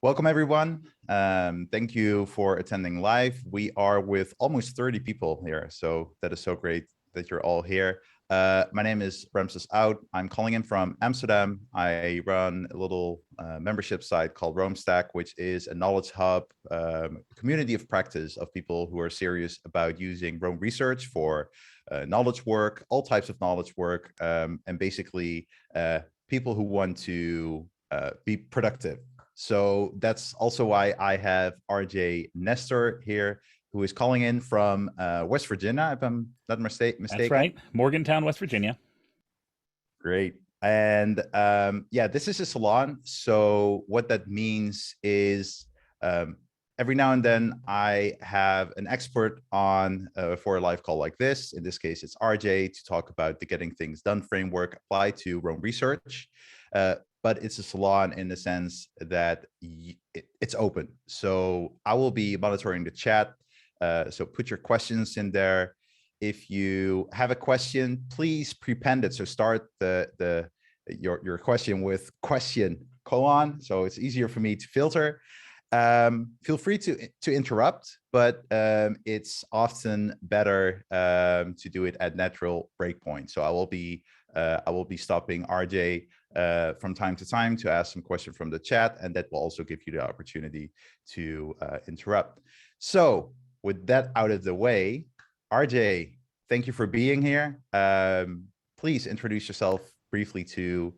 Welcome, everyone. Thank you for attending live. We are with almost 30 people here, so that is so great that you're all here. My name is Ramses Oud. I'm calling in from Amsterdam. I run a little membership site called RoamStack, which is a knowledge hub, community of practice of people who are serious about using Roam research for knowledge work, all types of knowledge work, and basically people who want to be productive. So that's also why I have RJ Nestor here, who is calling in from West Virginia, if I'm not mistaken. That's right. Morgantown, West Virginia. Great. And yeah, this is a salon. So what that means is every now and then I have an expert on for a live call like this. In this case, it's RJ to talk about the Getting Things Done framework applied to Roam research. But it's a salon in the sense that it's open. So I will be monitoring the chat. So put your questions in there. If you have a question, please prepend it. So start your question with question : so it's easier for me to filter. Feel free to interrupt, but it's often better to do it at natural breakpoints. So I will be stopping RJ from time to time to ask some questions from the chat, and that will also give you the opportunity to interrupt. So with that out of the way, RJ, thank you for being here. Please introduce yourself briefly to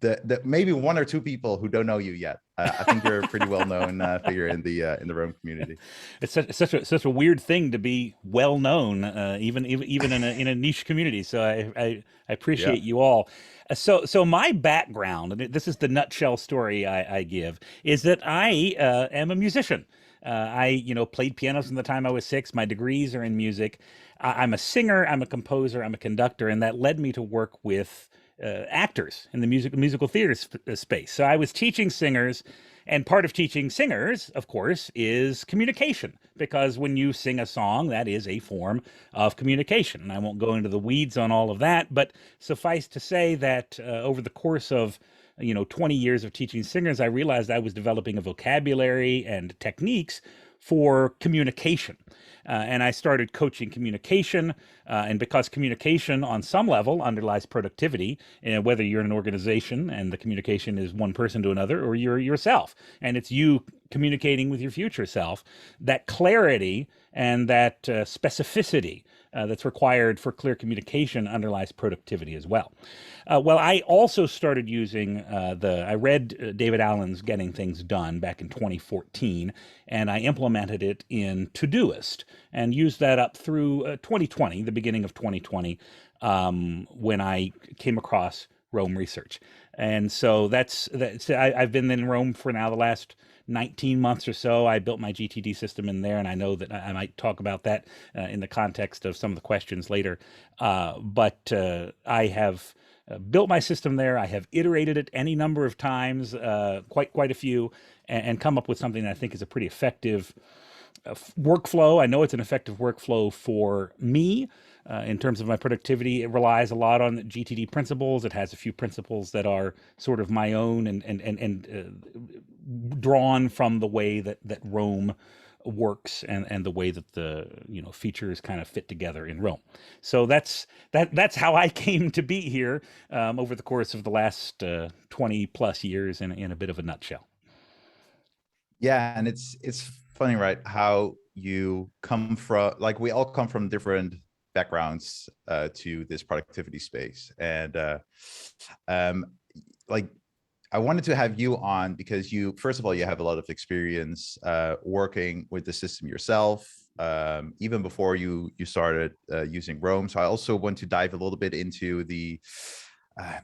the maybe one or two people who don't know you yet. I think you're a pretty well-known figure in the Roam community. It's such a weird thing to be well known, even in a niche community. So I appreciate you all. So my background, and this is the nutshell story I give, is that I am a musician. I played piano from the time I was 6. My degrees are in music. I'm a singer. I'm a composer. I'm a conductor, and that led me to work with actors in the musical theater space. So I was teaching singers, and part of teaching singers, of course, is communication, because when you sing a song, that is a form of communication. And I won't go into the weeds on all of that, but suffice to say that over the course of 20 years of teaching singers, I realized I was developing a vocabulary and techniques for communication. And I started coaching communication. And because communication on some level underlies productivity, whether you're in an organization and the communication is one person to another, or you're yourself and it's you communicating with your future self, that clarity and that specificity that's required for clear communication underlies productivity as well. Well, I also started using I read David Allen's Getting Things Done back in 2014, and I implemented it in Todoist and used that up through 2020, the beginning of 2020, when I came across Roam research. And so I've been in Roam for now the last 19 months or so. I built my GTD system in there, and I know that I might talk about that in the context of some of the questions later. But I have built my system there. I have iterated it any number of times, quite a few, and come up with something that I think is a pretty effective workflow. I know it's an effective workflow for me. In terms of my productivity, it relies a lot on GTD principles. It has a few principles that are sort of my own and drawn from the way that Roam works and the way that the features kind of fit together in Roam. So that's how I came to be here over the course of the last 20 plus years in a bit of a nutshell. Yeah, and it's funny, right? How you come from, like, we all come from different backgrounds to this productivity space, and like, I wanted to have you on because you, first of all, you have a lot of experience working with the system yourself, even before you started using Roam. So I also want to dive a little bit into the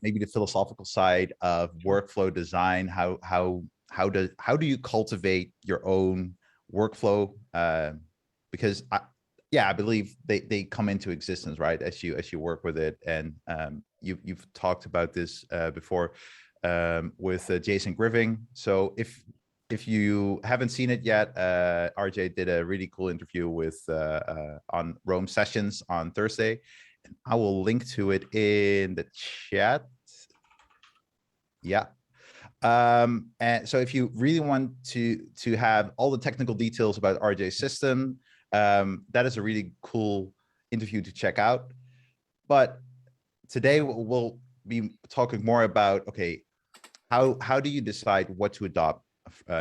maybe the philosophical side of workflow design. How do you cultivate your own workflow? Because I believe they come into existence, right, as you work with it. And you've talked about this before with Jason Griving. So if you haven't seen it yet, RJ did a really cool interview with on Roam Sessions on Thursday, and I will link to it in the chat. Yeah. And so if you really want to have all the technical details about RJ's system, that is a really cool interview to check out. But today we'll be talking more about, okay, how do you decide what to adopt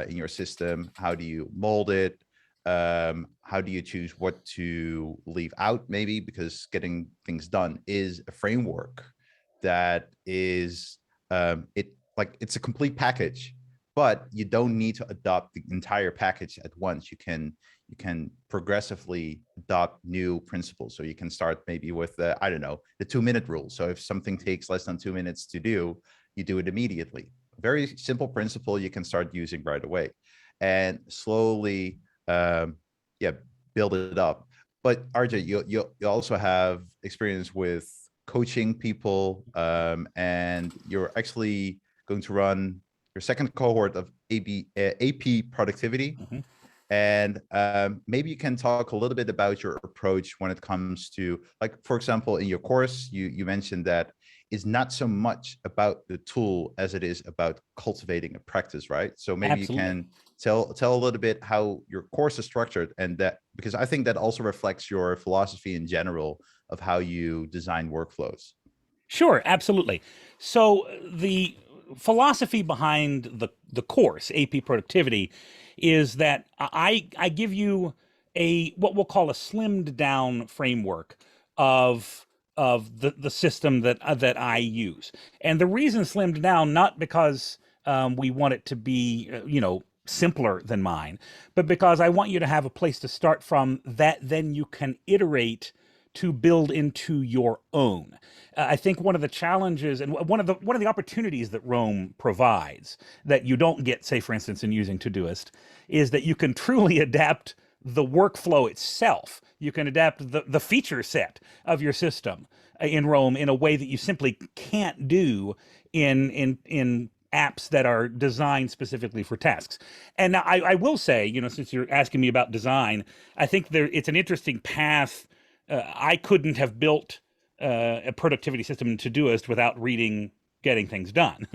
in your system? How do you mold it? How do you choose what to leave out, maybe, because getting things done is a framework that is it's a complete package, but you don't need to adopt the entire package at once. You can progressively adopt new principles. So you can start maybe with I don't know, the 2-minute rule. So if something takes less than 2 minutes to do, you do it immediately. Very simple principle you can start using right away, and slowly yeah, build it up. But RJ, you also have experience with coaching people, and you're actually going to run your second cohort of AP productivity. Mhm. And maybe you can talk a little bit about your approach when it comes to, like, for example, in your course, you mentioned that it's not so much about the tool as it is about cultivating a practice, right? So maybe you Absolutely. can tell a little bit how your course is structured, and that, because I think that also reflects your philosophy in general of how you design workflows. Sure, absolutely. So the philosophy behind the course AP Productivity is that I give you a what we'll call a slimmed down framework of the system that I use. And the reason slimmed down, not because we want it to be simpler than mine, but because I want you to have a place to start from that then you can iterate to build into your own. I think one of the challenges and one of the opportunities that Rome provides that you don't get, say, for instance, in using Todoist, is that you can truly adapt the workflow itself. You can adapt the feature set of your system in Rome in a way that you simply can't do in apps that are designed specifically for tasks. And now I will say, since you're asking me about design, I think it's an interesting path. I couldn't have built a productivity system in Todoist without reading Getting Things Done.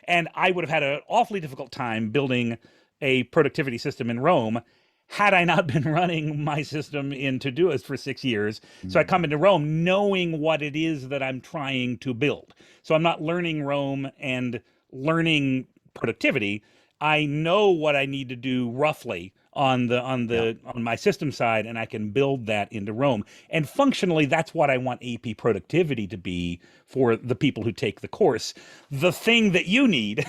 And I would have had an awfully difficult time building a productivity system in Rome had I not been running my system in Todoist for 6 years. So I come Mm. into Rome knowing what it is that I'm trying to build. So I'm not learning Rome and learning productivity. I know what I need to do roughly Yeah. on my system side, and I can build that into Rome. And functionally, that's what I want AP productivity to be for the people who take the course. The thing that you need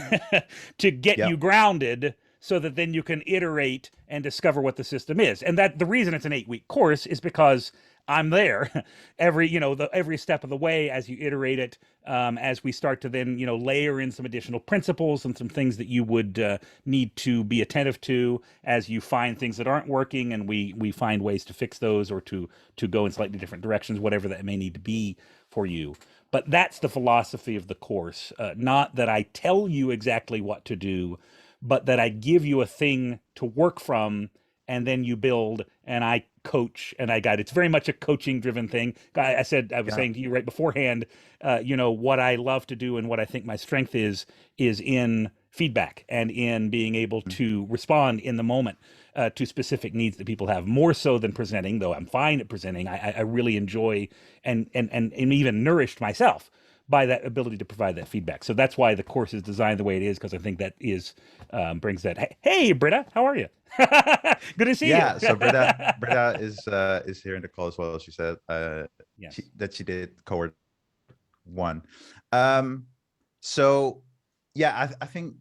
to get Yeah. you grounded so that then you can iterate and discover what the system is. And that the reason it's an 8-week course is because I'm there every step of the way as you iterate it, as we start to then layer in some additional principles and some things that you would need to be attentive to as you find things that aren't working, and we find ways to fix those or to go in slightly different directions, whatever that may need to be for you. But that's the philosophy of the course. Not that I tell you exactly what to do, but that I give you a thing to work from, and then you build, and I coach and I guide. It's very much a coaching driven thing. I was Yeah. saying to you right beforehand, what I love to do and what I think my strength is in feedback and in being able Mm. to respond in the moment to specific needs that people have, more so than presenting. Though I'm fine at presenting, I really enjoy and even nourished myself by that ability to provide that feedback. So that's why the course is designed the way it is, because I think that is brings that. Hey, Britta, how are you? Good to see you. Yeah, so Britta is here in the call as well. She said Yes. she did cohort 1. Um, so yeah, I think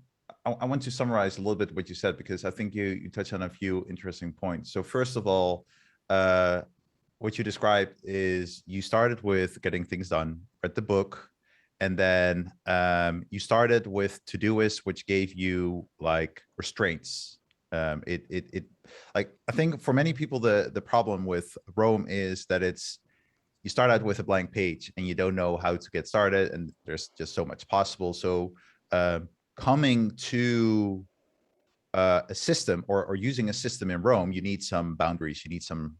I want to summarize a little bit what you said, because I think you touched on a few interesting points. So first of all, uh, what you described is you started with Getting Things Done, read the book, and then you started with Todoist, which gave you like restraints. It like, I think for many people the problem with Rome is that it's, you start out with a blank page and you don't know how to get started, and there's just so much possible. So coming to a system, or using a system in Rome, you need some boundaries, you need some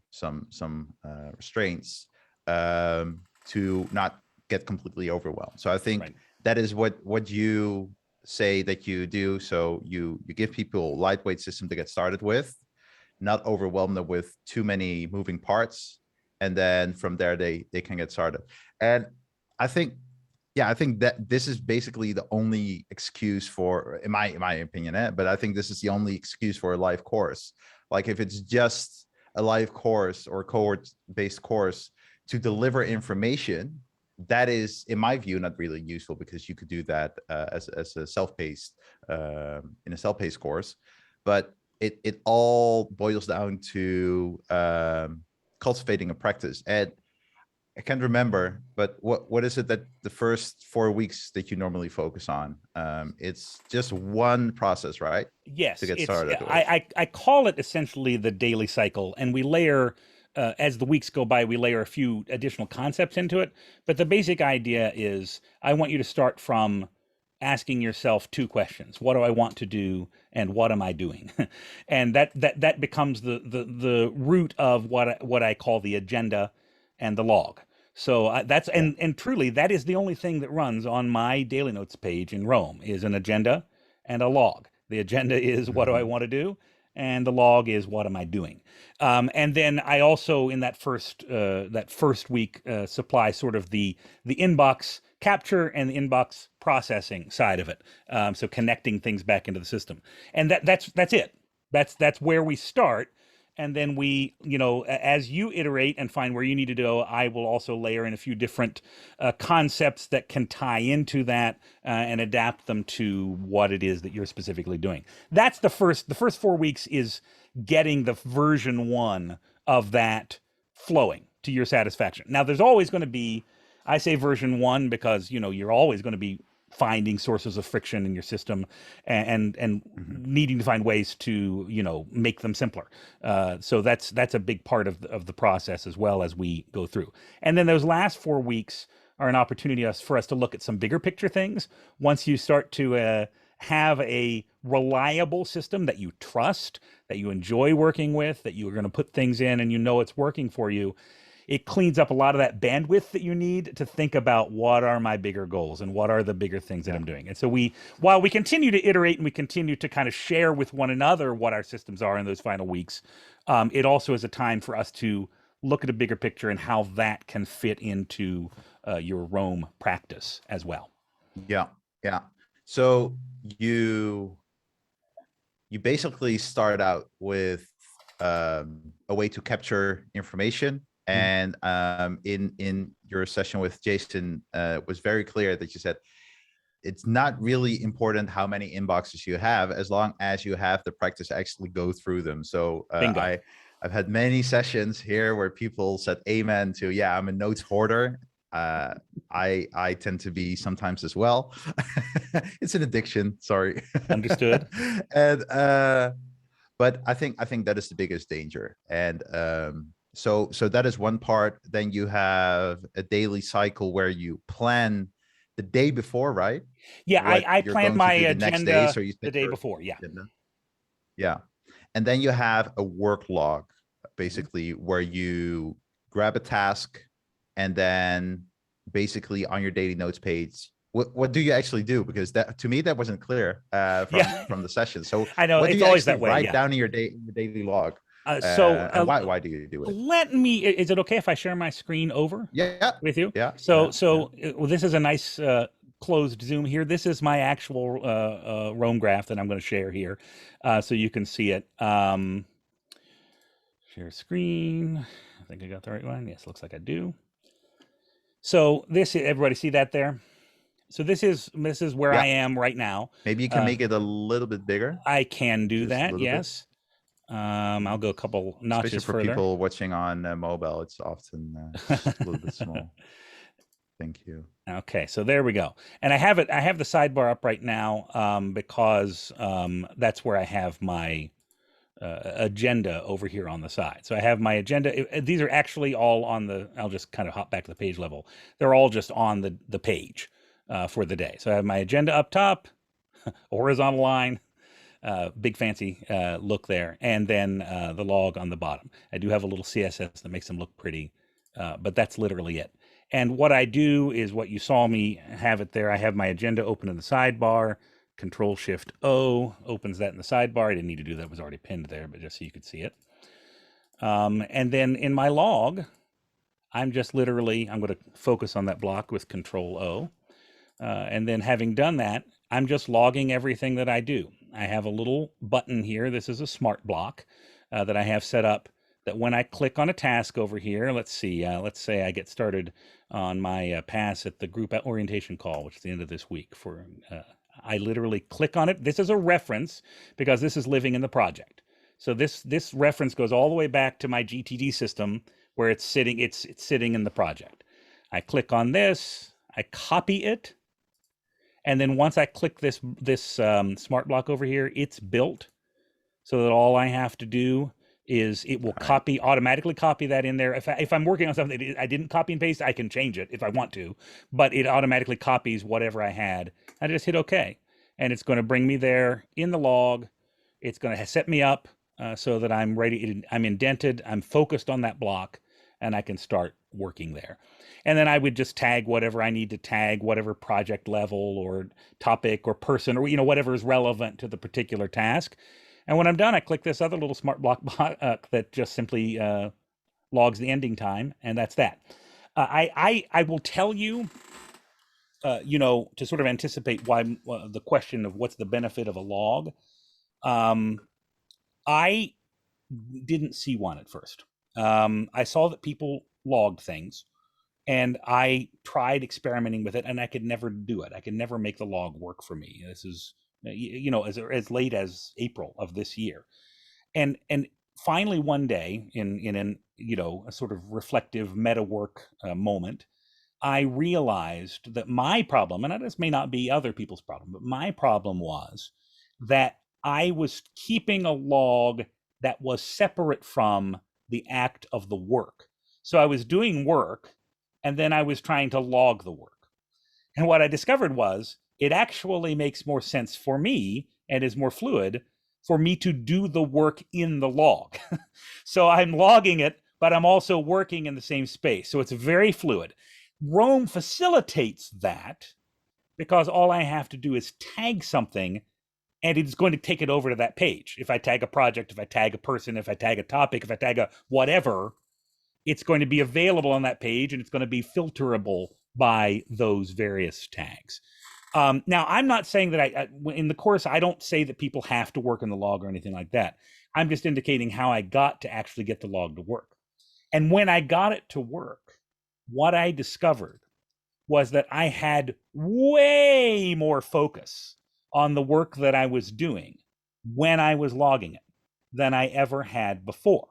restraints, to not get completely overwhelmed. So I think Right. that is what you say that you do. So you give people a lightweight system to get started with, not overwhelm them with too many moving parts, and then from there they can get started. And I think, yeah, I think that this is basically the only excuse for, in my opinion, but I think this is the only excuse for a live course. Like if it's just a live course or cohort based course to deliver information, that is, in my view, not really useful, because you could do that as a self-paced in a self-paced course. But it all boils down to cultivating a practice. And I can't remember, but what is it that the first 4 weeks that you normally focus on? It's just one process, right? To Yes, get it's started with. I call it essentially the daily cycle, and we layer as the weeks go by, we layer a few additional concepts into it. But the basic idea is, I want you to start from asking yourself two questions: What do I want to do, and what am I doing? And that becomes the root of what I call the agenda and the log. So that's Yeah. and truly that is the only thing that runs on my daily notes page in Rome, is an agenda and a log. The agenda is what do I Mhm. want to do, and the log is what am I doing. And then I also, in that first week, supply sort of the inbox capture and the inbox processing side of it. So connecting things back into the system, and that's it. That's where we start. And then we, as you iterate and find where you need to go, I will also layer in a few different concepts that can tie into that and adapt them to what it is that you're specifically doing. That's the first 4 weeks is getting the version 1 of that flowing to your satisfaction. Now there's always going to be, I say version 1 because you're always going to be finding sources of friction in your system, and Mhm. needing to find ways to make them simpler. So that's a big part of the process as well as we go through. And then those last 4 weeks are an opportunity for us to look at some bigger picture things. Once you start to have a reliable system that you trust, that you enjoy working with, that you're going to put things in and it's working for you, it cleans up a lot of that bandwidth that you need to think about what are my bigger goals and what are the bigger things that Yeah. I'm doing. And so while we continue to iterate and we continue to kind of share with one another what our systems are in those final weeks, it also is a time for us to look at a bigger picture and how that can fit into your Rome practice as well. Yeah. Yeah. So you you basically start out with a way to capture information. Mhm. And in your session with Jason, was very clear that you said it's not really important how many inboxes you have, as long as you have the practice actually go through them. So Bingo. I've had many sessions here where people said amen to, yeah, I'm a notes hoarder. uh I tend to be sometimes as well. It's an addiction, sorry. Understood. And but I think that is the biggest danger. And so that is one part. Then you have a daily cycle where you plan the day before, right? Yeah, I, What I you're planned going to my do the next day. agenda So you the set day your before. Yeah. agenda. Yeah. And then you have a work log, Mhm. basically, where you grab a task, and then basically on your daily notes page, what do you actually do? Because that, to me, that wasn't clear Yeah, from the session. So I know what do it's you always actually that way. write Yeah. down in your daily log? So And why do you do it? let me. Is it okay if I share my screen over Yeah. with you? Yeah. So Yeah. Yeah. so well, this is a nice closed zoom here. This is my actual Rome graph that I'm going to share here, so you can see it. Share screen. I think I got the right one. Yes, looks like I do. So everybody see that there? So this is where I Yeah. am right now. Maybe you can Uh, make it a little bit bigger, I can do just a that. little bit. Yes. I'll go a couple Especially notches for further. people watching on mobile, it's often just a little bit small. Thank you. Okay, so there we go. And I have it. I have the sidebar up right now because that's where I have my agenda over here on the side. So I have my agenda. These are actually all on the. I'll just kind of hop back to the page level. They're all just on the page for the day. So I have my agenda up top, horizontal line, big fancy look there, and then the log on the bottom. I do have a little CSS that makes them look pretty, but that's literally it. And what I do is what you saw me have it there. I have my agenda open in the sidebar, Control Shift O opens that in the sidebar. I didn't need to do that. It was already pinned there, but just so you could see it. And then in my log, I'm just literally, I'm going to focus on that block with Control O. And then having done that, I'm just logging everything that I do. I have a little button here. This is a SmartBlock that I have set up that when I click on a task over here, let's see, let's say I get started on my pass at the group orientation call, which is the end of this week. I literally click on it. This is a reference because this is living in the project. So this reference goes all the way back to my GTD system where it's sitting in the project. I click on this, I copy it, and then once I click this smart block over here, it's built so that all I have to do is it will automatically copy that in there. If I'm working on something I didn't copy and paste, I can change it if I want to, but it automatically copies whatever I had. I just hit OK, and it's going to bring me there in the log. It's going to set me up so that I'm ready. I'm indented. I'm focused on that block, and I can start working there. And then I would just tag whatever I need to tag, whatever project level or topic or person or whatever is relevant to the particular task. And when I'm done, I click this other little smart block that just simply logs the ending time, and that's that. I will tell you, to sort of anticipate why the question of what's the benefit of a log. I didn't see one at first. I saw that people logged things, and I tried experimenting with it, and I could never do it. I could never make the log work for me. This is, as late as April of this year, and finally one day in a sort of reflective meta work moment, I realized that my problem, and this may not be other people's problem, but my problem was that I was keeping a log that was separate from the act of the work. So I was doing work, and then I was trying to log the work. And what I discovered was it actually makes more sense for me and is more fluid for me to do the work in the log. So I'm logging it, but I'm also working in the same space. So it's very fluid. Roam facilitates that because all I have to do is tag something, and it's going to take it over to that page. If I tag a project, if I tag a person, if I tag a topic, if I tag a whatever, it's going to be available on that page, and it's going to be filterable by those various tags. Now, I'm not saying that in the course, I don't say that people have to work in the log or anything like that. I'm just indicating how I got to actually get the log to work. And when I got it to work, what I discovered was that I had way more focus on the work that I was doing when I was logging it than I ever had before,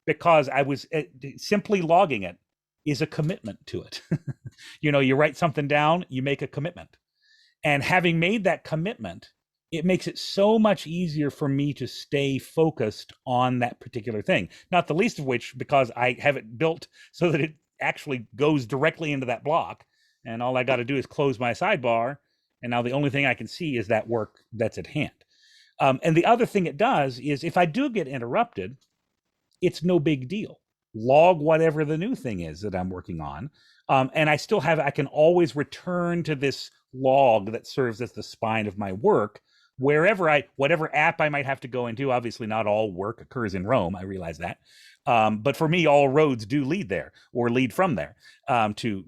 because I was simply logging it is a commitment to it. You write something down, you make a commitment. And having made that commitment, it makes it so much easier for me to stay focused on that particular thing. Not the least of which, because I have it built so that it actually goes directly into that block. And all I got to do is close my sidebar. And now the only thing I can see is that work that's at hand. And the other thing it does is if I do get interrupted, it's no big deal. Log whatever the new thing is that I'm working on. And I can always return to this log that serves as the spine of my work, whatever app I might have to go into. Obviously, not all work occurs in Rome. I realize that. But for me, all roads do lead there or lead from there, to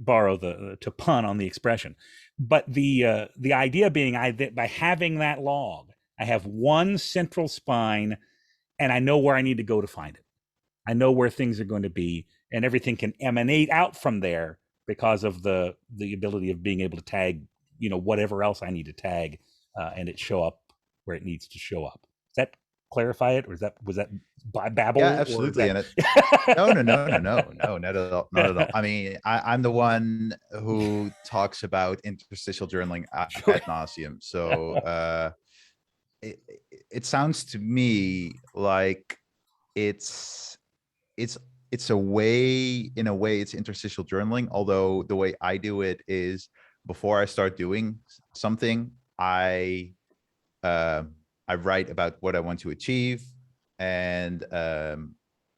pun on the expression. But the idea being that by having that log, I have one central spine, and I know where I need to go to find it. I know where things are going to be, and everything can emanate out from there because of the ability of being able to tag, whatever else I need to tag, and it show up where it needs to show up. Does that clarify it, or was that babble? Yeah, absolutely. And no, not at all. Not at all. I mean, I'm the one who talks about interstitial journaling ad nauseum. So it sounds to me like it's a way, in a way, it's interstitial journaling. Although the way I do it is before I start doing something, I write about what I want to achieve, and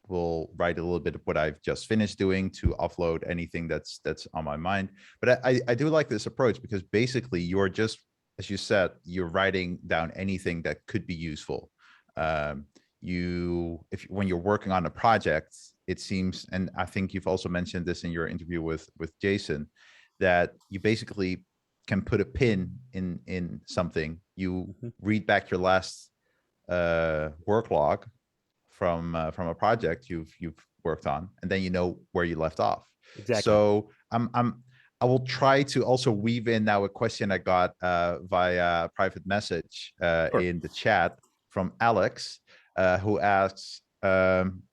we'll write a little bit of what I've just finished doing to offload anything that's on my mind. But I do like this approach because basically you're just as you said, you're writing down anything that could be useful. When you're working on a project, it seems, and I think you've also mentioned this in your interview with Jason, that you basically can put a pin in something. You Mhm. read back your last work log from a project you've worked on, and then you know where you left off. Exactly. So I will try to also weave in now a question I got via private message Sure. in the chat from Alex, who asks,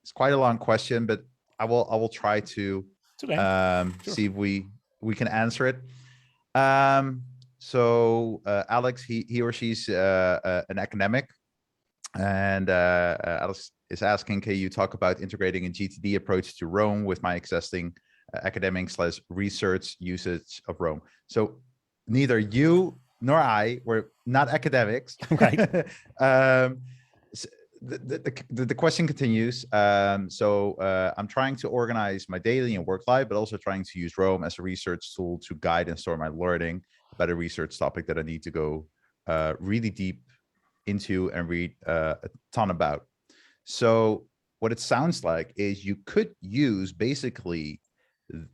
it's quite a long question, but I will try to It's okay. Sure. see if we can answer it. So Alex, he or she's an academic, and Alex is asking, can you talk about integrating a GTD approach to Rome with my existing academic/research usage of Rome? So neither you nor I were not academics. Right. um, the question continues. I'm trying to organize my daily and work life, but also trying to use Rome as a research tool to guide and store my learning about a research topic that I need to go really deep into and read a ton about. So what it sounds like is you could use basically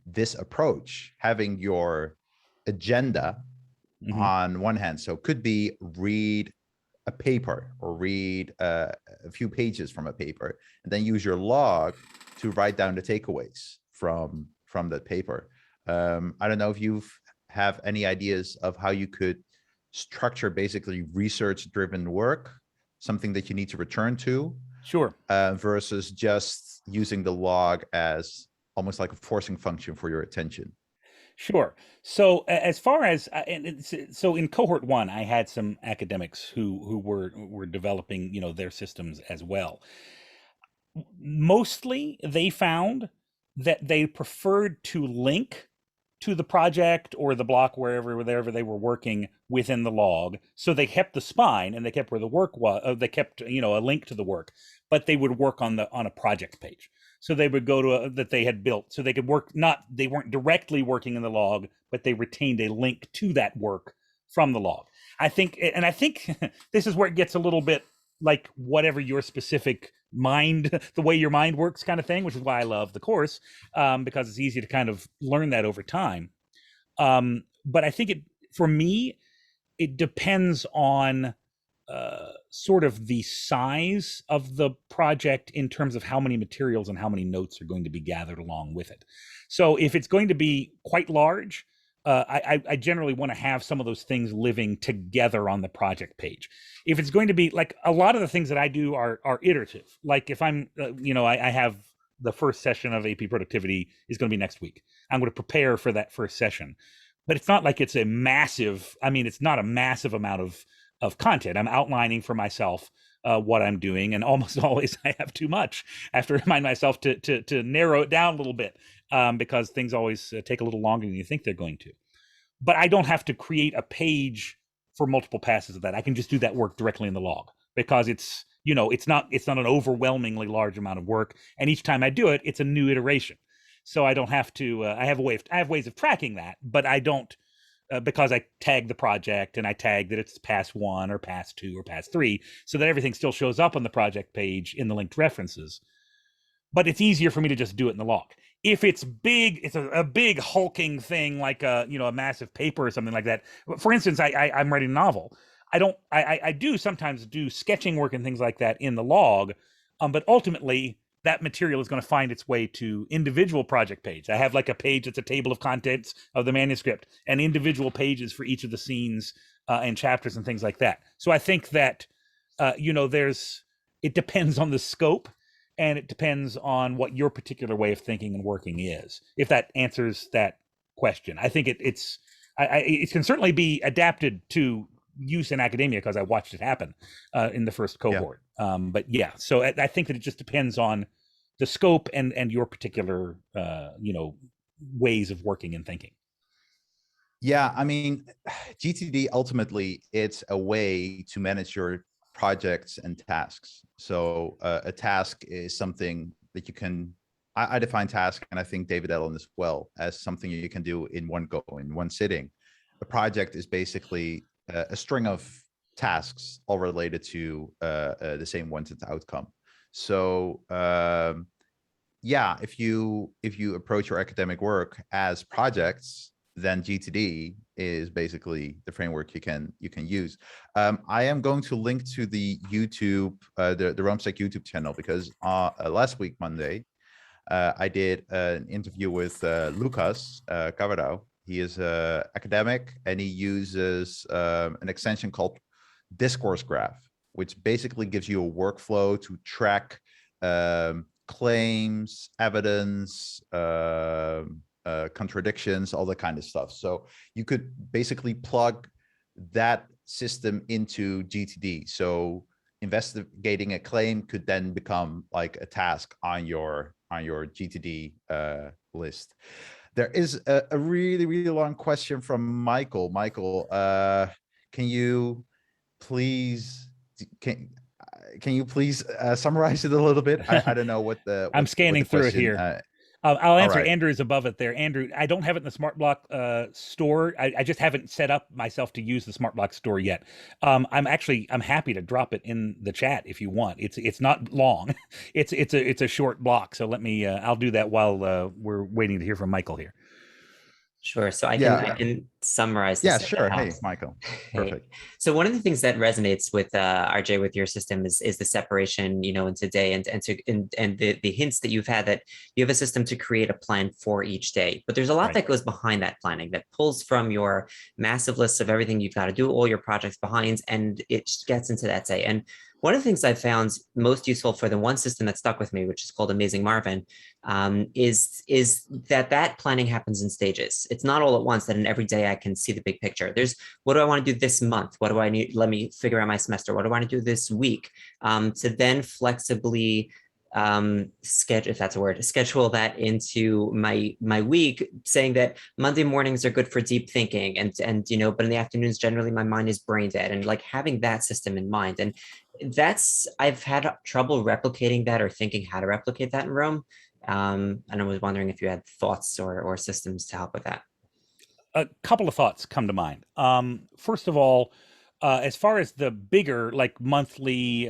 this approach, having your agenda Hmm. on one hand. So it could be read a paper or read a few pages from a paper, and then use your log to write down the takeaways from that paper. I don't know if you have any ideas of how you could structure basically research driven work, something that you need to return to, Sure. versus just using the log as almost like a forcing function for your attention. Sure. So as far as so in cohort one, I had some academics who were developing, their systems as well. Mostly, they found that they preferred to link to the project or the block wherever they were working within the log. So they kept the spine and they kept where the work was. They kept a link to the work, but they would work on a project page. So they would go to that they had built, so they could work. Not they weren't directly working in the log, but they retained a link to that work from the log. I think this is where it gets a little bit like whatever your specific mind, the way your mind works kind of thing, which is why I love the course, because it's easy to kind of learn that over time. But I think for me, it depends on sort of the size of the project in terms of how many materials and how many notes are going to be gathered along with it. So if it's going to be quite large, I generally want to have some of those things living together on the project page. If it's going to be like a lot of the things that I do are iterative. Like if I'm, I have the first session of AP productivity is going to be next week. I'm going to prepare for that first session, but it's not like it's a massive. I mean, it's not a massive amount of content. I'm outlining for myself what I'm doing, and almost always I have too much. I have to remind myself to narrow it down a little bit, because things always take a little longer than you think they're going to. But I don't have to create a page for multiple passes of that. I can just do that work directly in the log because it's not an overwhelmingly large amount of work, and each time I do it, it's a new iteration. So I don't have to. I have ways of tracking that, but I don't because I tag the project and I tag that it's pass 1 or pass 2 or pass 3, so that everything still shows up on the project page in the linked references. But it's easier for me to just do it in the log. If it's big, it's a big hulking thing like a massive paper or something like that. For instance, I'm writing a novel. I do sometimes do sketching work and things like that in the log, but ultimately that material is going to find its way to individual project page. I have like a page that's a table of contents of the manuscript and individual pages for each of the scenes and chapters and things like that. So I think that it depends on the scope, and it depends on what your particular way of thinking and working is. If that answers that question, I think it can certainly be adapted to use in academia because I watched it happen in the first Yeah. cohort. But yeah, so I think that it just depends on the scope and your particular ways of working and thinking. Yeah, I mean, GTD ultimately it's a way to manage your projects and tasks. So a task is something that you can. I define task, and I think David Allen as well, as something you can do in one go, in one sitting. A project is basically a string of tasks all related to the same wanted outcome. So yeah, if you approach your academic work as projects, then GTD is basically the framework you can use. I am going to link to the YouTube, the ROMSec YouTube channel, because last week Monday, I did an interview with Lucas Cavadão. He is an academic, and he uses an extension called Discourse Graph, which basically gives you a workflow to track claims, evidence, contradictions, all that kind of stuff. So you could basically plug that system into GTD. So investigating a claim could then become like a task on your GTD list. There is a really, really long question from Michael. Michael, can you please summarize it a little bit? I don't know what the I'm scanning the through it question. here. I'll answer. Right. Andrew's above it there. Andrew, I don't have it in the SmartBlock store. I just haven't set up myself to use the SmartBlock store yet. I'm happy to drop it in the chat if you want. It's not long. It's a short block. So let me. I'll do that while we're waiting to hear from Michael here. Sure. So I can summarize this. Yeah, sure. Hey, Michael. Perfect. So one of the things that resonates with RJ with your system is the separation, into day and the hints that you've had that you have a system to create a plan for each day. But there's a lot that goes behind that planning, that pulls from your massive list of everything you've got to do, all your projects behind, and it gets into that day. And one of the things I've found most useful for the one system that stuck with me, which is called Amazing Marvin, is that planning happens in stages. It's not all at once, that in every day I can see the big picture. There's, what do I want to do this month? What do I need? Let me figure out my semester. What do I want to do this week? To then flexibly schedule, if that's a word, schedule that into my week, saying that Monday mornings are good for deep thinking, and but in the afternoons generally my mind is brain dead, and like having that system in mind. And I've had trouble replicating that or thinking how to replicate that in Rome. And I was wondering if you had thoughts or systems to help with that. A couple of thoughts come to mind. First of all, as far as the bigger, like monthly,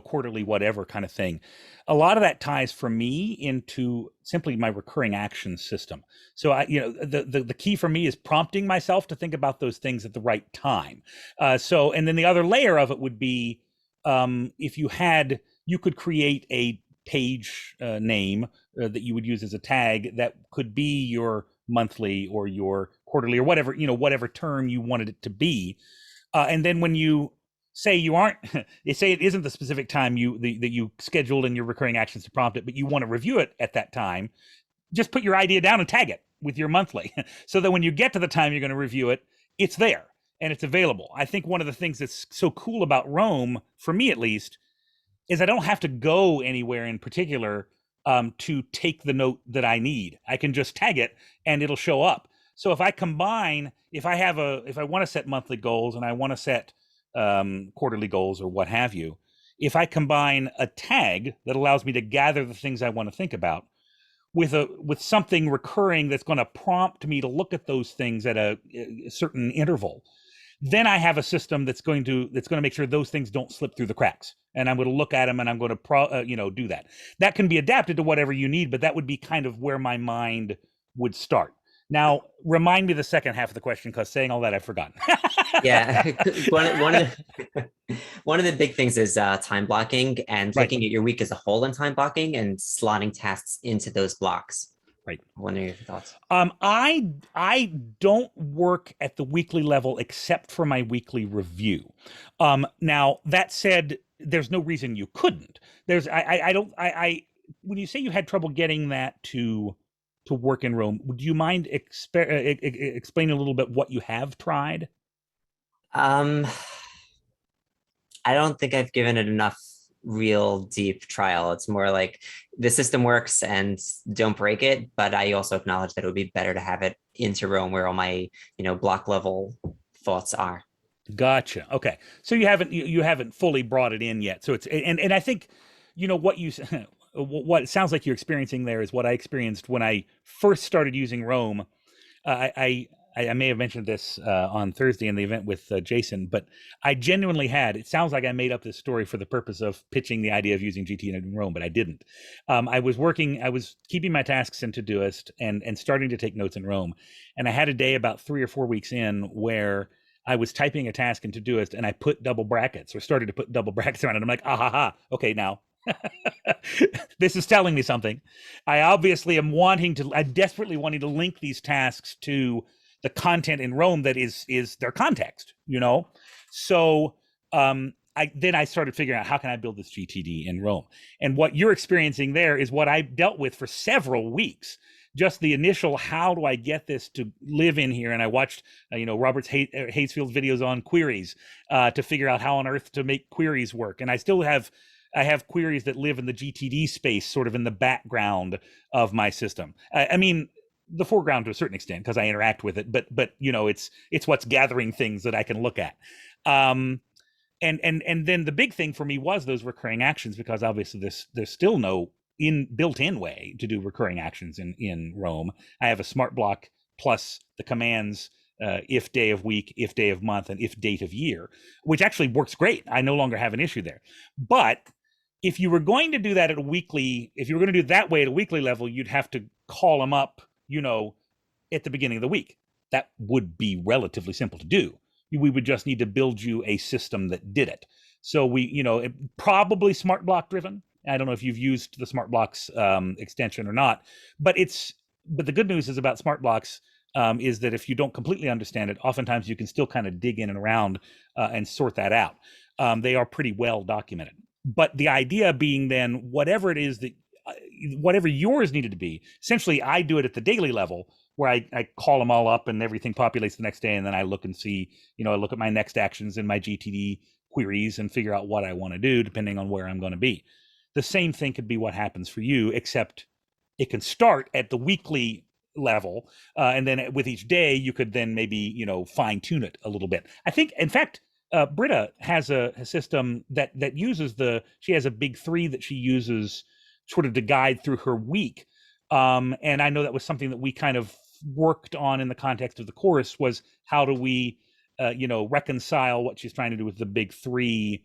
quarterly, whatever kind of thing, a lot of that ties for me into simply my recurring action system. So the key for me is prompting myself to think about those things at the right time. And then the other layer of it would be, if you could create a page name that you would use as a tag that could be your monthly or your quarterly or whatever term you wanted it to be. And then when you say you say it isn't the specific time that you scheduled in your recurring actions to prompt it, but you want to review it at that time, just put your idea down and tag it with your monthly, so that when you get to the time you're going to review it, it's there and it's available. I think one of the things that's so cool about Rome, for me at least, is I don't have to go anywhere in particular to take the note that I need. I can just tag it and it'll show up. So if I want to set monthly goals and I want to set quarterly goals or what have you, if I combine a tag that allows me to gather the things I want to think about with something recurring that's going to prompt me to look at those things at a certain interval, then I have a system that's going to make sure those things don't slip through the cracks. And I'm going to look at them and I'm going to do that. That can be adapted to whatever you need, but that would be kind of where my mind would start. Now, remind me the second half of the question, because saying all that, I've forgotten. Yeah, one of the big things is time blocking and looking at your week as a whole in time blocking and slotting tasks into those blocks. Right. What are your thoughts? I don't work at the weekly level except for my weekly review. Now that said, there's no reason you couldn't. When you say you had trouble getting that to work in Rome, would you mind explaining a little bit what you have tried? I don't think I've given it enough real deep trial. It's more like the system works and don't break it, but I also acknowledge that it would be better to have it into Rome where all my block level thoughts are. Gotcha. Okay, so you haven't fully brought it in yet. So it's and I think what it sounds like you're experiencing there is what I experienced when I first started using Rome. I I may have mentioned this on Thursday in the event with Jason, but I genuinely had. It sounds like I made up this story for the purpose of pitching the idea of using GT in Rome, but I didn't. I was keeping my tasks in Todoist and starting to take notes in Rome, and I had a day about 3 or 4 weeks in where I was typing a task in Todoist and I put double brackets or started to put double brackets around it. I'm like, ah ha ha, okay, now this is telling me something. I obviously am I'm desperately wanting to link these tasks to the content in Rome that is their context, you know? So I started figuring out how can I build this GTD in Rome? And what you're experiencing there is what I dealt with for several weeks. Just the initial, how do I get this to live in here? And I watched, Robert Hayesfield's videos on queries to figure out how on earth to make queries work. And I have queries that live in the GTD space, sort of in the background of my system. I mean, the foreground to a certain extent because I interact with it, but it's what's gathering things that I can look at. And then the big thing for me was those recurring actions, because obviously there's still no built-in way to do recurring actions in Rome. I have a SmartBlock plus the commands if day of week, if day of month, and if date of year, which actually works great. I no longer have an issue there. But if you were going to do that at a weekly, if you were going to do it that way at a weekly level, you'd have to call them up, at the beginning of the week. That would be relatively simple to do. We would just need to build you a system that did it. So probably SmartBlock driven. I don't know if you've used the SmartBlocks extension or not, but the good news is about SmartBlocks is that if you don't completely understand it, oftentimes you can still kind of dig in and around and sort that out. They are pretty well documented. But the idea being then, whatever it is that, whatever yours needed to be, essentially I do it at the daily level where I call them all up and everything populates the next day. And then I look and see, I look at my next actions in my GTD queries and figure out what I want to do depending on where I'm going to be. The same thing could be what happens for you, except it can start at the weekly level. And then with each day, you could then maybe, fine tune it a little bit. I think, in fact, Britta has a system that uses she has a big 3 that she uses sort of to guide through her week. And I know that was something that we kind of worked on in the context of the course, was how do we, reconcile what she's trying to do with the big 3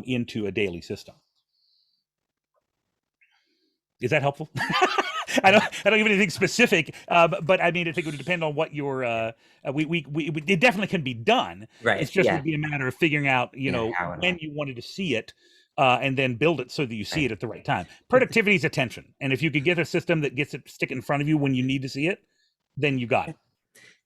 into a daily system. Is that helpful? I don't give anything specific, but I mean, I think it would depend on what your it definitely can be done. Right. It's just would be a matter of figuring out, when you wanted to see it, and then build it so that you see it at the right time. Productivity is attention, and if you could get a system that gets it stick in front of you when you need to see it, then you got it.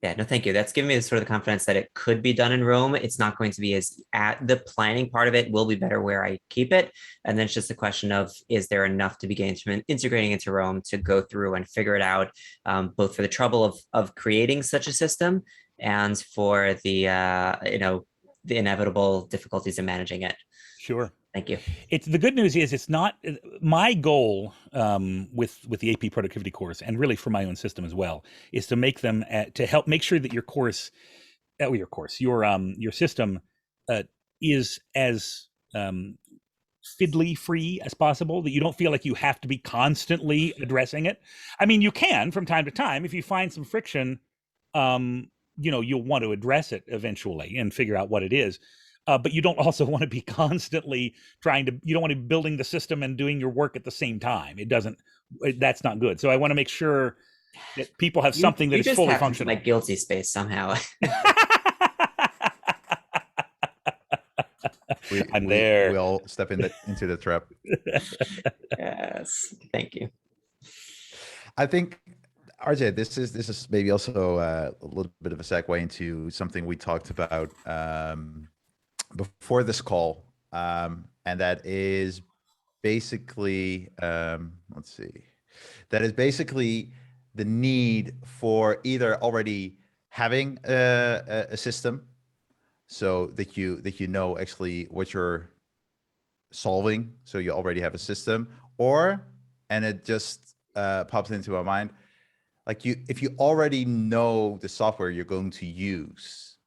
Yeah, no, thank you. That's given me sort of the confidence that it could be done in Rome. It's not going to be the planning part of it will be better where I keep it. And then it's just a question of, is there enough to be gained from integrating into Rome to go through and figure it out, both for the trouble of creating such a system and for the, the inevitable difficulties in managing it. Sure. Thank you. The good news is it's not my goal with the AP productivity course, and really for my own system as well, is to make them to help make sure that your system is as fiddly free as possible, that you don't feel like you have to be constantly addressing it. I mean, you can from time to time, if you find some friction, you'll want to address it eventually and figure out what it is. But you don't also want to be constantly you don't want to be building the system and doing your work at the same time. That's not good. So I want to make sure that people have something that is fully functional. Like guilty space somehow. We'll step into the trap. Yes. Thank you. I think, RJ, this is maybe also a little bit of a segue into something we talked about before this call, and that is basically the need for either already having a system so that you know actually what you're solving, so you already have a system, and it just pops into my mind, like if you already know the software you're going to use,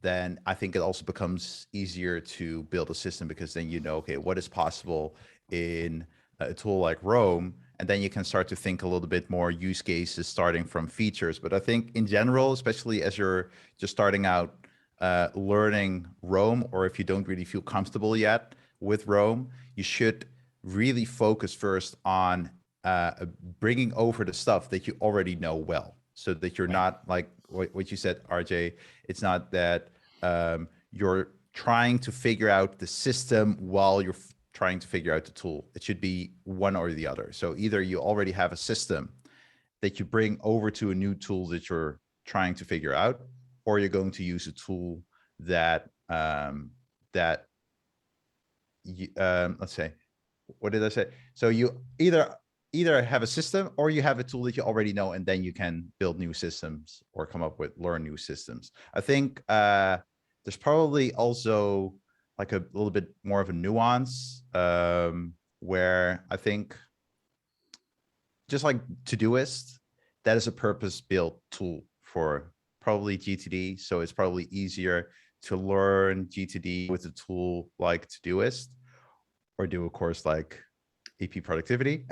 then I think it also becomes easier to build a system, because then okay, what is possible in a tool like Rome, and then you can start to think a little bit more use cases starting from features. But I think in general, especially as you're just starting out learning Roam, or if you don't really feel comfortable yet with Roam, you should really focus first on bringing over the stuff that you already know well, so that you're not like what you said, RJ. It's not that you're trying to figure out the system while you're trying to figure out the tool. It should be one or the other. So either you already have a system that you bring over to a new tool that you're trying to figure out, or you're going to use a tool that let's say, what did I say? So you either have a system or you have a tool that you already know, and then you can build new systems or learn new systems. I think there's probably also like a little bit more of a nuance where I think just like Todoist, that is a purpose-built tool for probably GTD. So it's probably easier to learn GTD with a tool like Todoist, or do a course like AP productivity.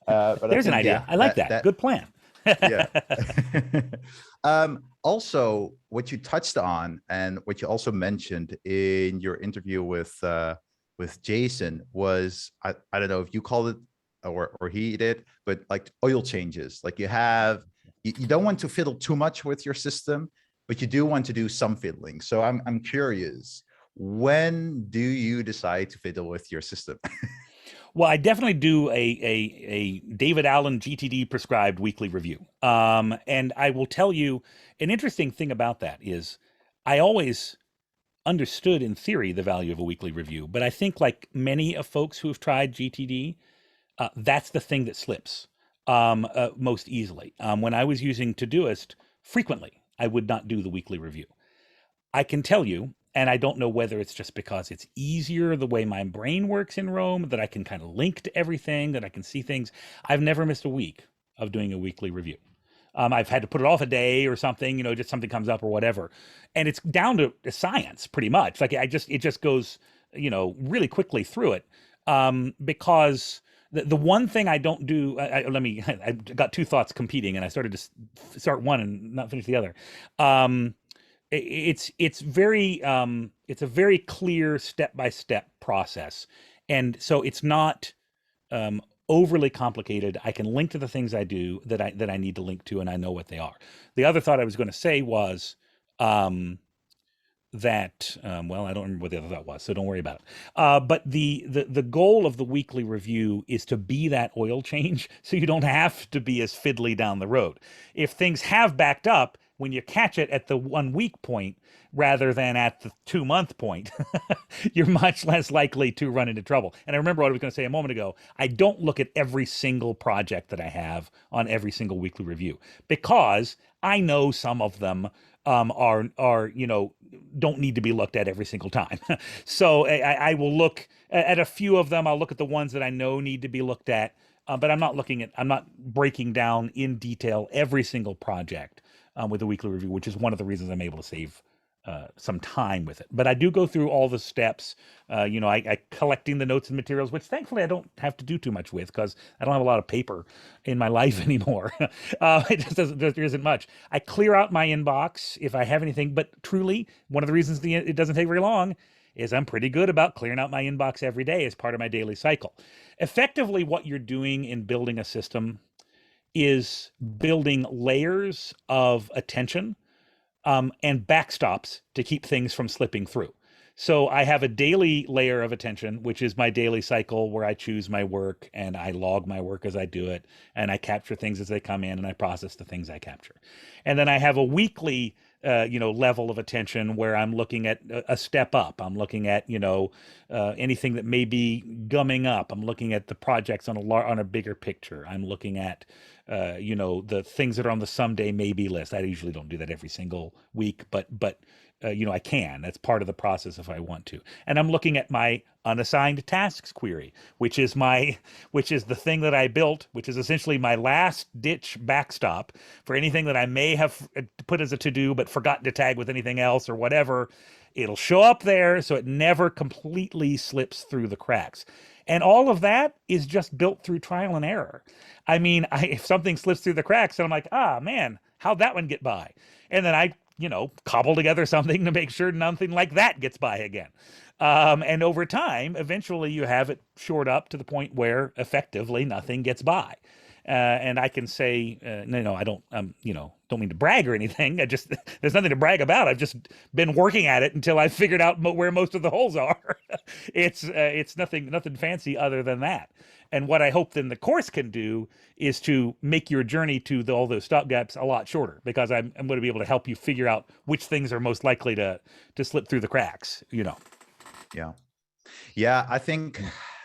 But there's an idea. I like that. Good plan. Yeah. Also, what you touched on and what you also mentioned in your interview with Jason was, I don't know if you called it or he did, but like oil changes. Like you don't want to fiddle too much with your system, but you do want to do some fiddling. So I'm curious, when do you decide to fiddle with your system? Well, I definitely do a David Allen GTD prescribed weekly review. And I will tell you, an interesting thing about that is I always understood in theory the value of a weekly review, but I think like many of folks who have tried GTD, that's the thing that slips most easily. When I was using Todoist, frequently I would not do the weekly review. I can tell you, and I don't know whether it's just because it's easier the way my brain works in Roam, that I can kind of link to everything, that I can see things. I've never missed a week of doing a weekly review. I've had to put it off a day or something, just something comes up or whatever. And it's down to science pretty much. Like it just goes, really quickly through it. Because the one thing I don't do, I got two thoughts competing, and I started to start one and not finish the other. It's a very clear step-by-step process, and so it's not overly complicated. I can link to the things I do that I need to link to, and I know what they are. The other thought I was going to say was that well, I don't remember what the other thought was, so don't worry about it. But the goal of the weekly review is to be that oil change, so you don't have to be as fiddly down the road. If things have backed up, when you catch it at the 1 week point rather than at the 2 month point, you're much less likely to run into trouble. And I remember what I was going to say a moment ago. I don't look at every single project that I have on every single weekly review, because I know some of them are don't need to be looked at every single time. So I will look at a few of them. I'll look at the ones that I know need to be looked at, but I'm not breaking down in detail every single project with a weekly review, which is one of the reasons I'm able to save some time with it. But I do go through all the steps, I collecting the notes and materials, which thankfully I don't have to do too much with, because I don't have a lot of paper in my life anymore. There isn't much. I clear out my inbox if I have anything, but truly, one of the reasons it doesn't take very long is I'm pretty good about clearing out my inbox every day as part of my daily cycle. Effectively, what you're doing in building a system is building layers of attention and backstops to keep things from slipping through. So I have a daily layer of attention, which is my daily cycle, where I choose my work and I log my work as I do it, and I capture things as they come in, and I process the things I capture. And then I have a weekly level of attention where I'm looking at a step up. I'm looking at, anything that may be gumming up. I'm looking at the projects on a bigger picture. I'm looking at, the things that are on the someday maybe list. I usually don't do that every single week, but I can. That's part of the process if I want to. And I'm looking at my unassigned tasks query, which is the thing that I built, which is essentially my last ditch backstop for anything that I may have put as a to-do but forgotten to tag with anything else or whatever. It'll show up there, so it never completely slips through the cracks. And all of that is just built through trial and error. I mean, if something slips through the cracks, and I'm like, ah, man, how'd that one get by? And then I, cobble together something to make sure nothing like that gets by again. And over time, eventually you have it shored up to the point where effectively nothing gets by. And I can say, I don't, don't mean to brag or anything. There's nothing to brag about. I've just been working at it until I figured out where most of the holes are. It's nothing fancy other than that. And what I hope then the course can do is to make your journey to all those stopgaps a lot shorter, because I'm going to be able to help you figure out which things are most likely to slip through the cracks. Yeah, I think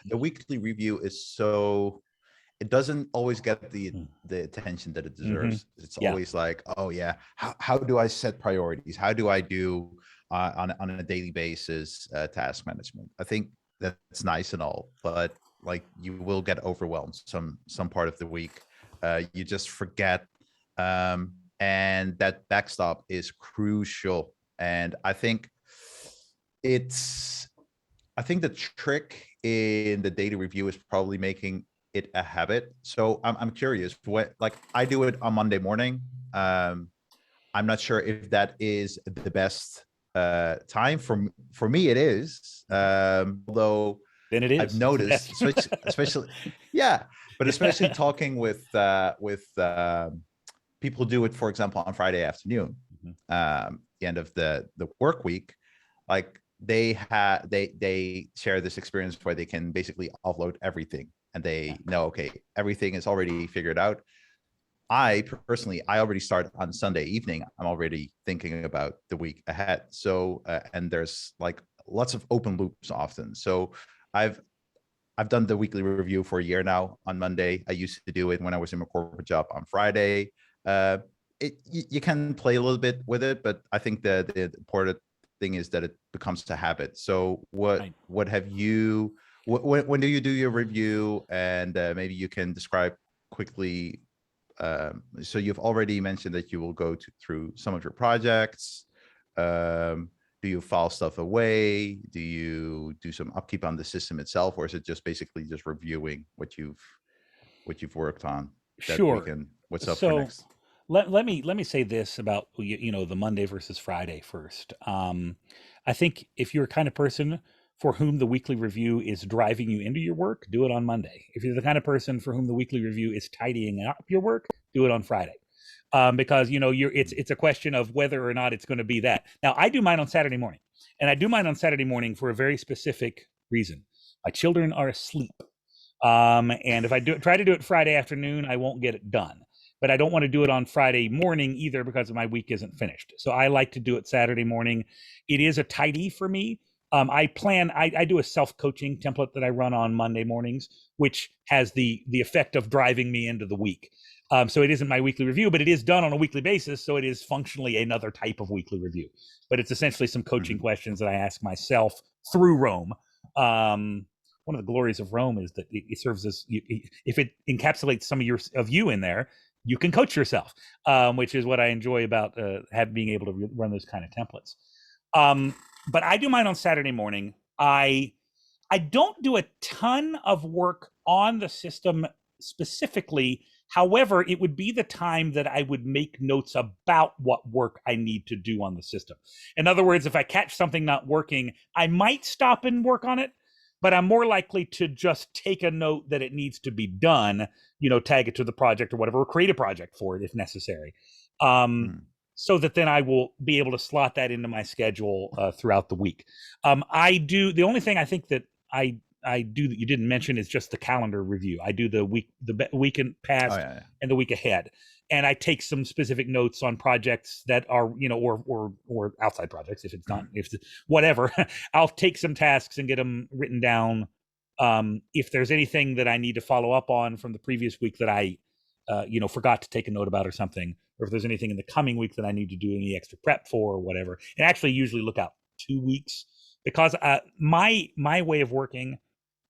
the weekly review is it doesn't always get the attention that it deserves. It's always like, oh yeah, how do I set priorities? How do I do on a daily basis task management? I think that's nice and all, but like you will get overwhelmed some part of the week. You just forget, and that backstop is crucial. And I think the trick in the daily review is probably making it a habit. So I'm curious, like I do it on Monday morning. I'm not sure if that is the best time for me. It is, although then it is. I've noticed, especially but especially talking with people who do it, for example, on Friday afternoon, the end of the work week, like they share this experience where they can basically offload everything, and they know, okay, everything is already figured out. I personally already start on Sunday evening. I'm already thinking about the week ahead. So, and there's like lots of open loops often. So I've done the weekly review for a year now on Monday. I used to do it when I was in my corporate job on Friday. You can play a little bit with it, but I think the important thing is that it becomes a habit. So what have you, when do you do your review? And maybe you can describe quickly. So you've already mentioned that you will go through some of your projects. Do you file stuff away? Do you do some upkeep on the system itself, or is it just basically just reviewing what you've worked on that Sure. weekend? What's up for next? Let me say this about the Monday versus Friday first. I think if you're a kind of person for whom the weekly review is driving you into your work, do it on Monday. If you're the kind of person for whom the weekly review is tidying up your work, do it on Friday. Because it's a question of whether or not it's going to be that. Now, I do mine on Saturday morning, and I do mine on Saturday morning for a very specific reason. My children are asleep, and if I try to do it Friday afternoon, I won't get it done. But I don't want to do it on Friday morning either, because my week isn't finished. So I like to do it Saturday morning. It is a tidy for me. I do a self-coaching template that I run on Monday mornings, which has the effect of driving me into the week. So it isn't my weekly review, but it is done on a weekly basis. So it is functionally another type of weekly review, but it's essentially some coaching questions that I ask myself through Rome. One of the glories of Rome is that it serves as, if it encapsulates some of you in there, you can coach yourself, which is what I enjoy about being able to run those kind of templates. But I do mine on Saturday morning. I don't do a ton of work on the system specifically. However, it would be the time that I would make notes about what work I need to do on the system. In other words, if I catch something not working, I might stop and work on it, but I'm more likely to just take a note that it needs to be done, tag it to the project or whatever, or create a project for it if necessary. So that then I will be able to slot that into my schedule throughout the week. The only thing I think that I do that you didn't mention is just the calendar review. I do the weekend past and the week ahead, and I take some specific notes on projects that are or outside projects if it's not whatever. I'll take some tasks and get them written down. If there's anything that I need to follow up on from the previous week that I forgot to take a note about or something, or if there's anything in the coming week that I need to do any extra prep for or whatever, and actually usually look out 2 weeks, because my way of working,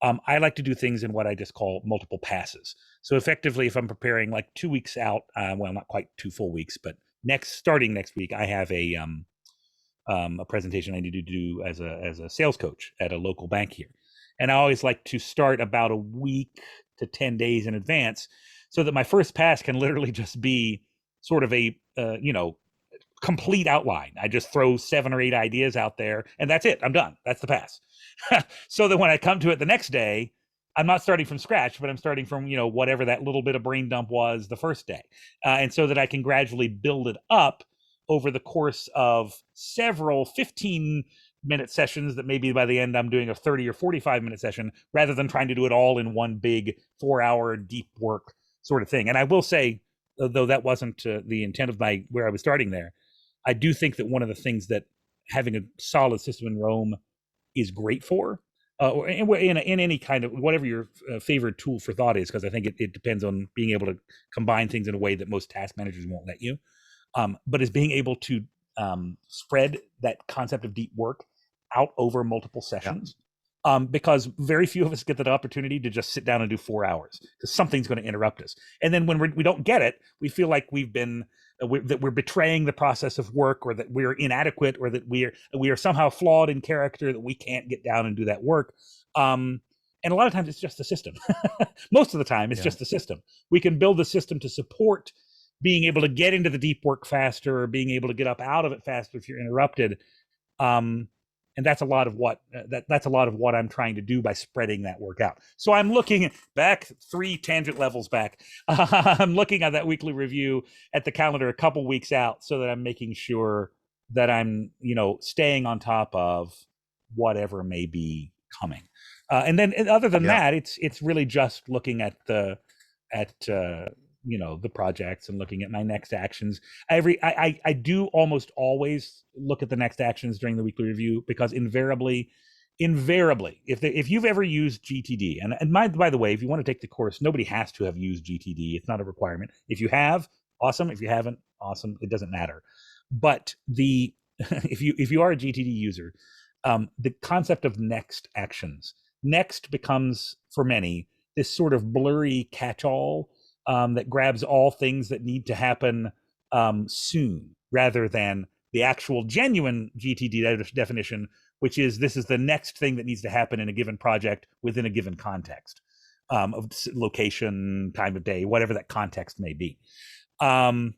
I like to do things in what I just call multiple passes. So effectively, if I'm preparing like 2 weeks out, well, not quite 2 full weeks, but starting next week, I have a presentation I needed to do as a sales coach at a local bank here. And I always like to start about a week to 10 days in advance so that my first pass can literally just be sort of a, complete outline. I just throw 7 or 8 ideas out there and that's it. I'm done. That's the pass. So that when I come to it the next day, I'm not starting from scratch, but I'm starting from, whatever that little bit of brain dump was the first day. And so that I can gradually build it up over the course of several 15-minute sessions that maybe by the end I'm doing a 30 or 45-minute session rather than trying to do it all in one big 4-hour deep work sort of thing. And I will say, though that wasn't the intent of where I was starting there, I do think that one of the things that having a solid system in Rome is great for, or in any kind of whatever your favorite tool for thought is, because I think it depends on being able to combine things in a way that most task managers won't let you. But is being able to spread that concept of deep work out over multiple sessions. Yeah. Because very few of us get that opportunity to just sit down and do 4 hours because something's going to interrupt us. And then when we don't get it, we feel like we've been that we're betraying the process of work, or that we're inadequate, or that we are somehow flawed in character, that we can't get down and do that work. And a lot of times it's just the system. Most of the time it's just the system. We can build the system to support being able to get into the deep work faster, or being able to get up out of it faster if you're interrupted. And that's a lot of what that's a lot of what I'm trying to do by spreading that work out. So I'm looking back 3 tangent levels back. I'm looking at that weekly review at the calendar a couple weeks out, so that I'm making sure that I'm, staying on top of whatever may be coming. And then other than that, it's really just looking at the projects and looking at my next actions. I do almost always look at the next actions during the weekly review, because invariably, if you've ever used GTD, and by the way, if you want to take the course, nobody has to have used GTD. It's not a requirement. If you have, awesome. If you haven't, awesome. It doesn't matter. But if you are a GTD user, the concept of next actions, next becomes for many this sort of blurry catch-all that grabs all things that need to happen soon, rather than the actual genuine GTD definition, which is this is the next thing that needs to happen in a given project within a given context of location, time of day, whatever that context may be. And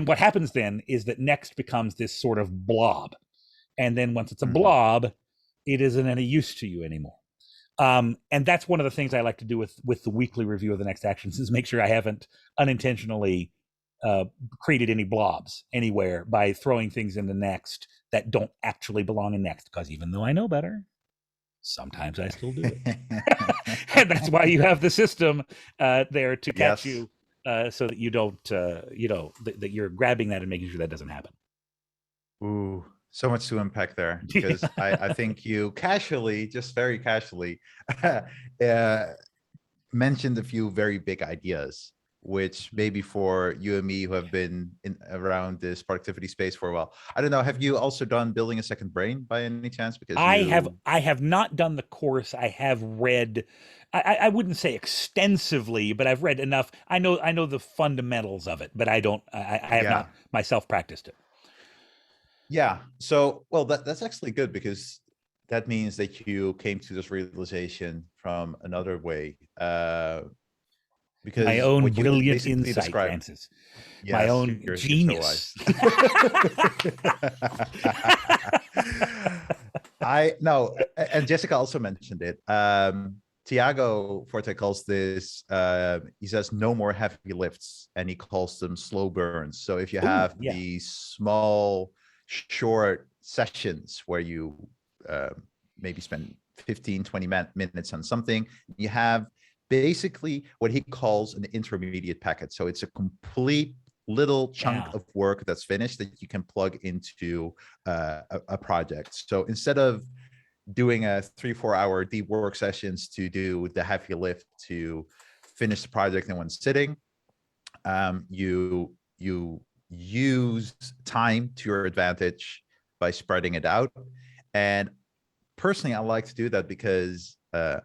what happens then is that next becomes this sort of blob. And then once it's a blob, it isn't any use to you anymore. And that's one of the things I like to do with the weekly review of the next actions, is make sure I haven't unintentionally created any blobs anywhere by throwing things into next that don't actually belong in next. Because even though I know better, sometimes I still do it. And that's why you have the system there to catch you, so that you don't, that you're grabbing that and making sure that doesn't happen. Ooh. So much to unpack there, because I think you just very casually, mentioned a few very big ideas, which maybe for you and me who have been around this productivity space for a while. I don't know. Have you also done Building a Second Brain by any chance? Because I have not done the course. I have read. I wouldn't say extensively, but I've read enough. I know the fundamentals of it, but I have not myself practiced it. Yeah. So, well, that's actually good, because that means that you came to this realization from another way. Because my own brilliant insight, Francis. Yes, my own genius. So I know, and Jessica also mentioned it. Tiago Forte calls this, he says, no more heavy lifts, and he calls them slow burns. So if you have these small, short sessions where you maybe spend 15-20 minutes on something, you have basically what he calls an intermediate packet. So it's a complete little chunk of work that's finished that you can plug into a project. So instead of doing a 3-4 hour deep work sessions to do the heavy lift to finish the project in one sitting, you use time to your advantage by spreading it out. And personally, I like to do that because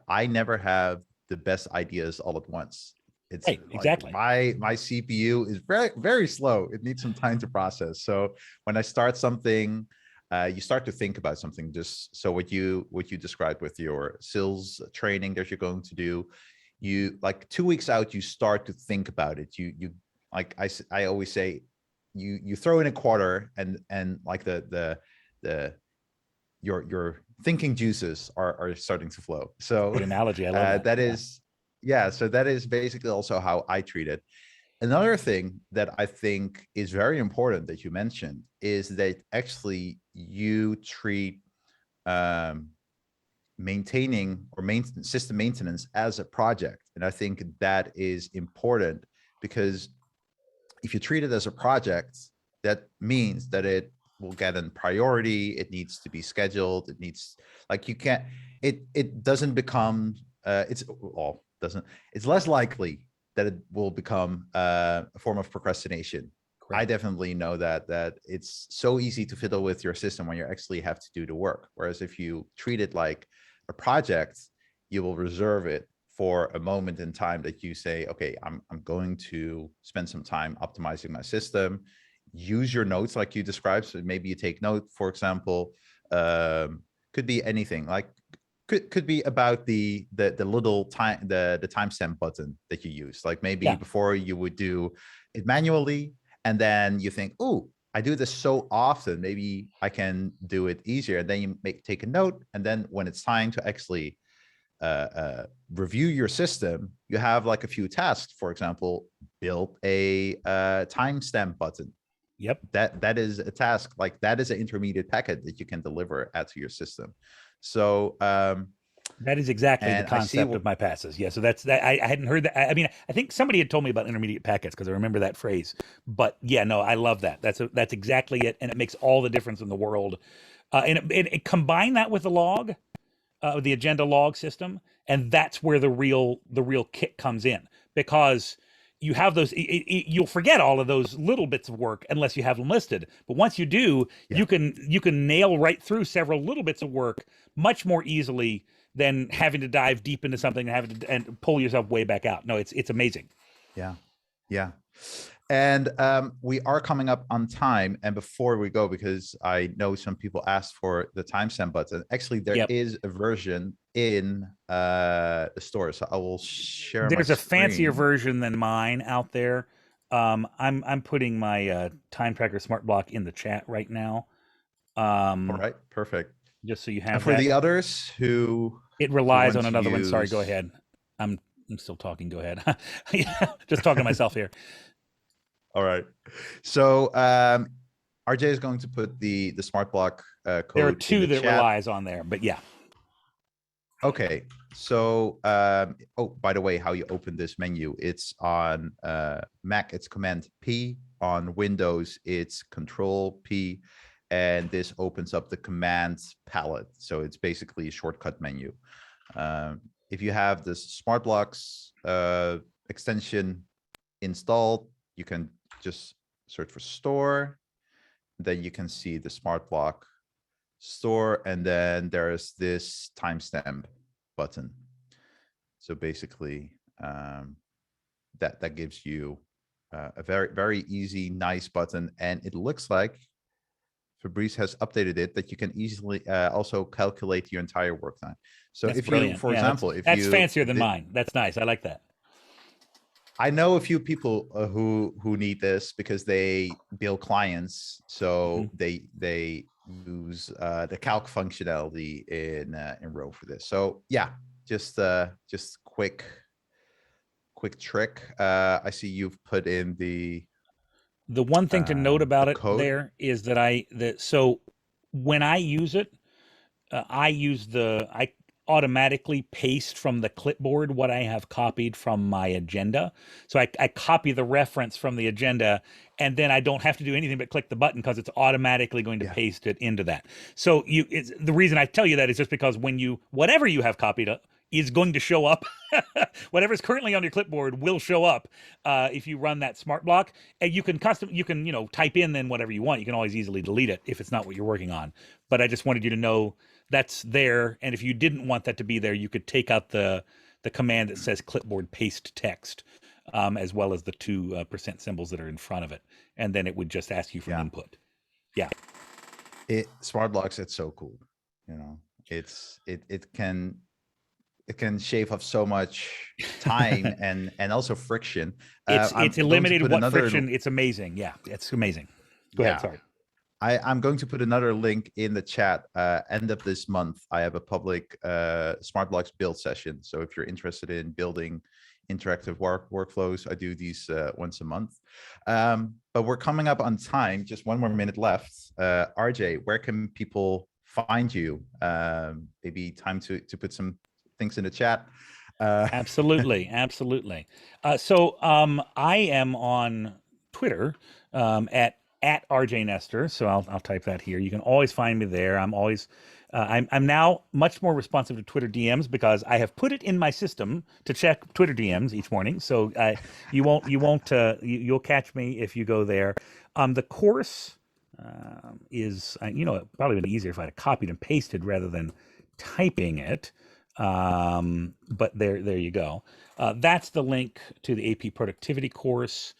I never have the best ideas all at once. It's exactly. My CPU is very, very slow. It needs some time to process. So when I start something, you start to think about something. Just so what you described with your sales training that you're going to do, you like 2 weeks out, you start to think about it. You like I always say, you throw in a quarter, and like the your thinking juices are starting to flow. So Good analogy. I love that. that is, yeah. So that is basically also how I treat it. Another thing that I think is very important that you mentioned is that actually you treat maintaining or system maintenance as a project. And I think that is important, because if you treat it as a project, that means that it will get in priority. It needs to be scheduled. It needs, like, you can't, it doesn't become, it's less likely that it will become a form of procrastination. Correct. I definitely know that it's so easy to fiddle with your system when you actually have to do the work. Whereas if you treat it like a project, you will reserve it for a moment in time that you say, okay, I'm going to spend some time optimizing my system. Use your notes like you described. So maybe you take note, for example, could be anything, like could be about the little time, the timestamp button that you use. Like maybe before you would do it manually, and then you think, oh, I do this so often, maybe I can do it easier. And then you take a note, and then when it's time to actually review your system, you have like a few tasks. For example, build a timestamp button. Yep. That is a task, like that is an intermediate packet that you can deliver out to your system. So that is exactly the concept of my passes. Yeah. So that's that. I hadn't heard that. I mean, I think somebody had told me about intermediate packets, because I remember that phrase. But yeah, no, I love that. That's exactly it, and it makes all the difference in the world. And it combine that with the log, the agenda log system, and that's where the real kick comes in, because you have those, you'll forget all of those little bits of work unless you have them listed. But once you do, you can nail right through several little bits of work much more easily than having to dive deep into something and having to and pull yourself way back out. No, it's amazing. Yeah. And we are coming up on time. And before we go, because I know some people asked for the timestamp button, actually there is a version in the store. So I will share. There's a fancier version than mine out there. I'm putting my time tracker smart block in the chat right now. All right, perfect. Just so you have and for that. the others who it relies on another one. Sorry, go ahead. I'm still talking. Go ahead. Just talking to myself here. All right. So RJ is going to put the smart block code. There are two that relies on there, but yeah. Okay. So oh, by the way, how you open this menu, it's on Mac, it's Command P. On Windows, it's Control P. And this opens up the command palette. So it's basically a shortcut menu. If you have this SmartBlocks extension installed, you can just search for store. Then you can see the SmartBlock store, and then there's this timestamp button. So basically, that gives you a very easy, nice button, and it looks like Fabrice has updated it that you can easily also calculate your entire work time. So that's if brilliant. you, for example, if that's fancier than mine. That's nice. I like that. I know a few people who need this because they bill clients, so they use the calc functionality in Row for this. So yeah, just quick trick. I see you've put in the one thing to note about it code there is that so when I use it, I automatically paste from the clipboard what I have copied from my agenda. So I copy the reference from the agenda, and then I don't have to do anything but click the button, because it's automatically going to paste it into that. So the reason I tell you that is just because when whatever you have copied is going to show up. Whatever's currently on your clipboard will show up if you run that smart block. And you can type in then whatever you want. You can always easily delete it if it's not what you're working on. But I just wanted you to know that's there. And if you didn't want that to be there, you could take out the command that says clipboard paste text, as well as the 2% symbols that are in front of it. And then it would just ask you for input. Yeah. SmartBlocks, it's so cool. You know, it can shave off so much time and also friction. It's I'm going to eliminated put what another friction. It's amazing. Yeah, it's amazing. Go ahead. yeah. Sorry. I'm going to put another link in the chat. End of this month, I have a public SmartBlocks build session. So if you're interested in building interactive workflows, I do these once a month. But we're coming up on time. Just one more minute left. RJ, where can people find you? Maybe time to put some things in the chat. Absolutely, absolutely. So I am on Twitter at RJ Nestor. So I'll type that here. You can always find me there. I'm always I'm now much more responsive to Twitter DMs because I have put it in my system to check Twitter DMs each morning. So you'll catch me if you go there. The course is it probably would be easier if I had copied and pasted rather than typing it. But there you go. That's the link to the AP productivity course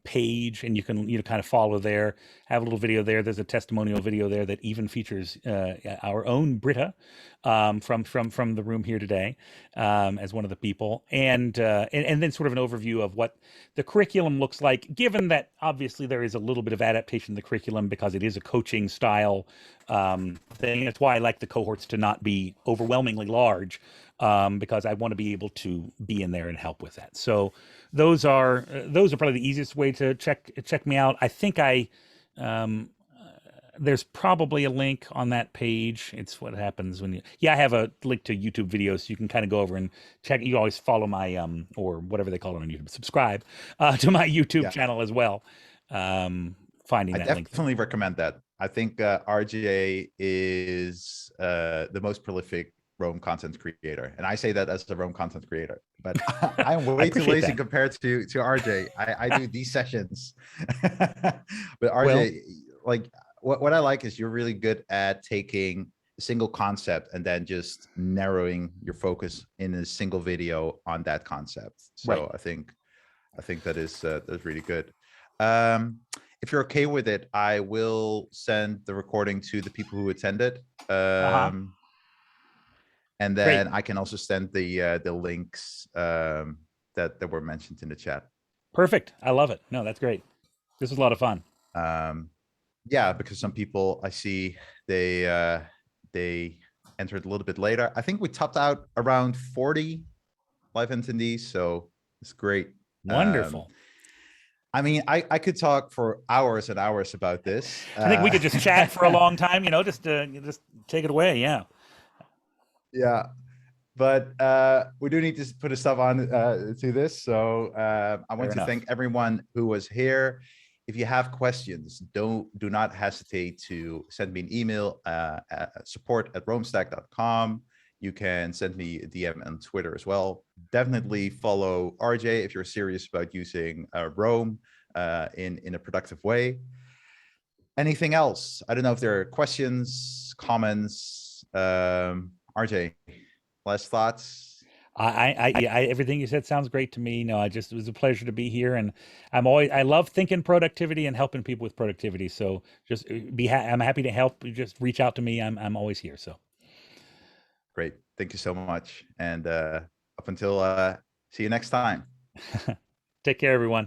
page, and you can kind of follow there. Have a little video there. There's a testimonial video there that even features our own Britta from the room here today as one of the people, and then sort of an overview of what the curriculum looks like, given that obviously there is a little bit of adaptation in the curriculum because it is a coaching style thing. That's why I like the cohorts to not be overwhelmingly large, because I want to be able to be in there and help with that. So those are probably the easiest way to check me out. I think there's probably a link on that page. It's what happens when I have a link to YouTube videos, so you can kind of go over and check. You always follow my or whatever they call it on YouTube, subscribe to my YouTube channel as well. Finding that link. I definitely recommend that. I think RJ is the most prolific Roam content creator, and I say that as a Roam content creator, but I'm way too lazy compared to RJ. I do these sessions, but RJ, like what I like is you're really good at taking a single concept and then just narrowing your focus in a single video on that concept. So I think that's really good. If you're okay with it, I will send the recording to the people who attended. And then I can also send the links that were mentioned in the chat. Perfect. I love it. No, that's great. This was a lot of fun. Yeah, because some people I see they entered a little bit later. I think we topped out around 40 live attendees, so it's great. Wonderful. I mean, I could talk for hours and hours about this. I think we could just chat for a long time, just take it away. Yeah. Yeah, but we do need to put a stop on to this. So I want to thank everyone who was here. If you have questions, do not hesitate to send me an email at support@roamstack.com. You can send me a DM on Twitter as well. Definitely follow RJ if you're serious about using Roam in a productive way. Anything else? I don't know if there are questions, comments. RJ, last thoughts? Everything you said sounds great to me. No, it was a pleasure to be here, and I love thinking productivity and helping people with productivity. So just I'm happy to help. Just reach out to me. I'm always here. So great. Thank you so much. And up until see you next time. Take care, everyone.